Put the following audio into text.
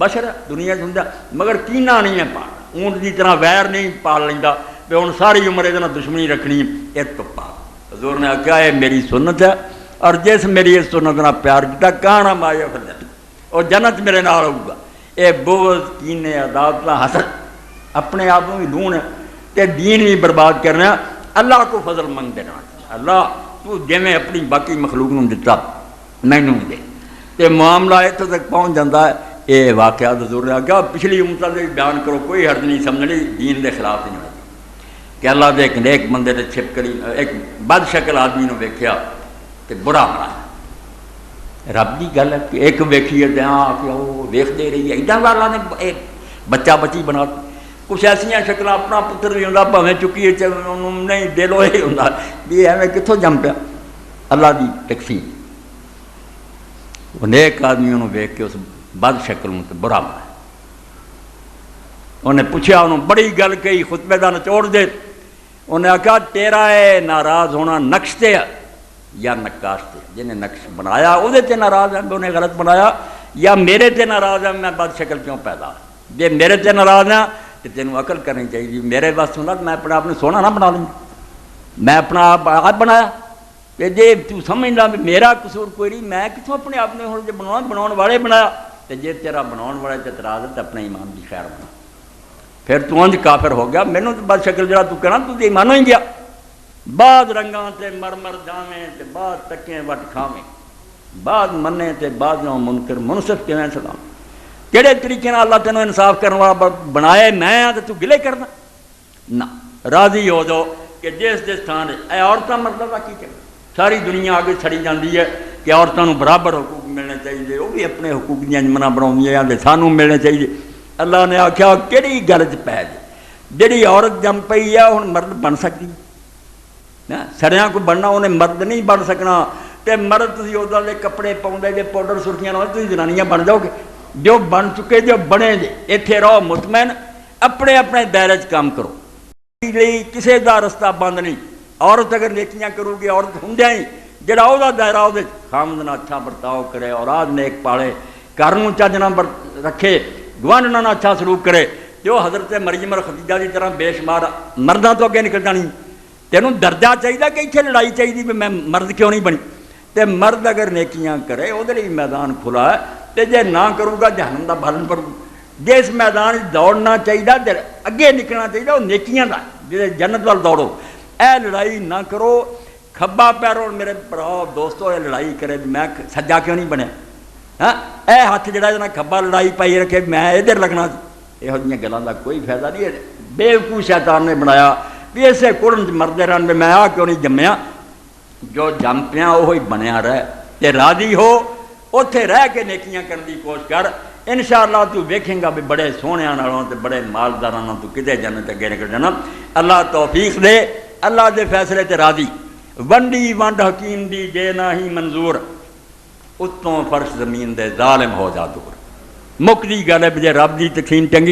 बशर दुनिया होंदा, मगर कीना नहीं है पाल, ऊंट की तरह वैर नहीं पाल लेंदा भी हुण सारी उम्र ये दुश्मनी रखनी, ये तो पाल। हजूर ने आख्या ये मेरी सुन्नत है, और जिस मेरी इस सुन्नत नाल प्यार किया कहना माया फिर और जन्नत मेरे नाल होगा। ये बोझ कीने अदालत हसद अपने आप में भी लूण ते दीन भी बर्बाद करना। अल्लाह को फजल मंग देना, अल्लाह तू जिवें अपनी बाकी मखलूक नूं दिता मैनूं दे। तो मामला इत्थों तक पहुँच जाता है। ये वाकया हजूर ने आख्या पिछली उम्मत से बयान करो, कोई हर्ज नहीं समझनी, दीन के खिलाफ नहीं होना कि अल्लाह के एक नेक बंदे ने छिपकली एक बद शक्ल आदमी ने वेख्या तो बुरा बनाया। रब की गल है कि एक वेखीए तो हाँ कि वो वेखते रहिए, इदा वाला ने बच्चा बच्ची बना कुछ ऐसिया शक्ल अपना पुत्र भी होंगे भावें चुकी नहीं दिलों यही होंगे भी एवं कितों जम पाया। अल्लाह की तकसीम नेक आदमी उन्होंने वेख के उस बद शक्ल में बुरा बनाया। उन्हें पूछा, उन्होंने बड़ी गल कही, खुतबे का निचोड़ दे। उन्हें आख्या तेरा है नाराज़ होना नक्श ते है या नक्काश ते, जिन्हें नक्श बनाया वो नाराज़ है उन्हें गलत बनाया, या मेरे ते नाराज़ है मैं बद शक्ल क्यों पैदा। जे मेरे ते नाराज़ है तो तेन अकल करनी चाहिए, मेरे बस सुना मैं अपने आप ने सोना ना बना लूँ, मैं अपना आप बनाया। तो जे तू समझदा भी मेरा कसूर कोई नहीं, मैं कितों अपने आप ने हुण जे बनाने वाले बनाया, तो जे तेरा बनाने वाले ते इतराज़ है तो अपने ईमान की खैर बना, फिर तू अंज काफिर हो गया। मैनू तो बद शक्ल जरा तू कहना तू तो ईमानो ही गया। बाद रंगां ते मरमर जावें ते बाद तकें वट खावें, बाद मन्ने ते बाद नौ मुनकर मुनसिफ किवें सलाम। किहड़े तरीके नाल अल्लाह तैनूं इंसाफ करने वाला बनाए मैं आ, तो तू गिले करना ना। राजी हो जाओ कि जिस जिस स्थान औरतां मर्दां दा की करना। सारी दुनिया आगे छड़ी जाती है कि औरतों को बराबर हकूक मिलने चाहिए, वो भी अपने हकूक दी अंजमना बनाउंदियां ते सानूं मिलने चाहिए। अल्लाह ने आख्या किहड़ी गल च पै जे जिहड़ी औरत जम पई है हुण मर्द बन सकदी ना, सरियां को बनना उन्हें मर्द नहीं बन सकना। तो मर्द तुसीं उदां दे कपड़े पाउंदे जे पाउडर सुर्खियां लाओ तुसीं जनानियां बन जाओगे। जो बन चुके जो बने जे इत्थे रहो मुतमैन, अपने अपने दायरे च काम करो, किसी का रस्ता बंद नहीं। औरत अगर नेकियां करूगी, औरत हुंदियां ही जिहड़ा उहदा दायरा उहदे खामद नाल अच्छा बर्ताव करे, औलाद नेक पाले, घर नूं चज नाल रखे, गुआंढणा नाल अच्छा सलूक करे, जो हज़रत मरियम और खदीजा की तरह बेशुमार मर्दां तो अगे निकल जानी। तेनू दर्जा चाहिए कि इत्थे लड़ाई चाहिए भी मैं मर्द क्यों नहीं बनी। तो मर्द अगर नेकियां करे उहदे लई मैदान खुला है, तो जे ना करूगा जहन्नम दा भरण पड़ू। जिस मैदान दौड़ना चाहिए अगे निकलना चाहिए वो नेकियां दा, जिहदे जन्नत वाल दौड़ो। ए लड़ाई ना करो, खब्बा पैरों मेरे भराओ दोस्तों ये लड़ाई करे मैं सज्जा क्यों नहीं बने। हाँ ए हथ जिहड़ा खब्बा लड़ाई पाई रखे मैं इधर लगना, इहो जिहियां गल्लां दा कोई फायदा नहीं है। बेवकूफ शैतान ने बनाया भी इसे कुड़न च मरदे रहन भी मैं आ क्यों नहीं जम्मिया। जो जम पिया वो ही बनया रह, ते राजी हो उत्थे रह के नेकियां करने की कोशिश कर। इंशाअल्लाह तू वेखेंगा भी बड़े सोहणियां नालों ते बड़े मालदारां नालों तू किते जन्नत अगे निकल जाना। अल्लाह तौफीक दे, अल्लाह के फैसले ते राजी। वंडी वंड हकीम दी जे ना ही मंजूर, उत्तों फर्श जमीन दे जालिम हो जा दूर। मुक्कदी गल है जे रब दी तकसीम चंगी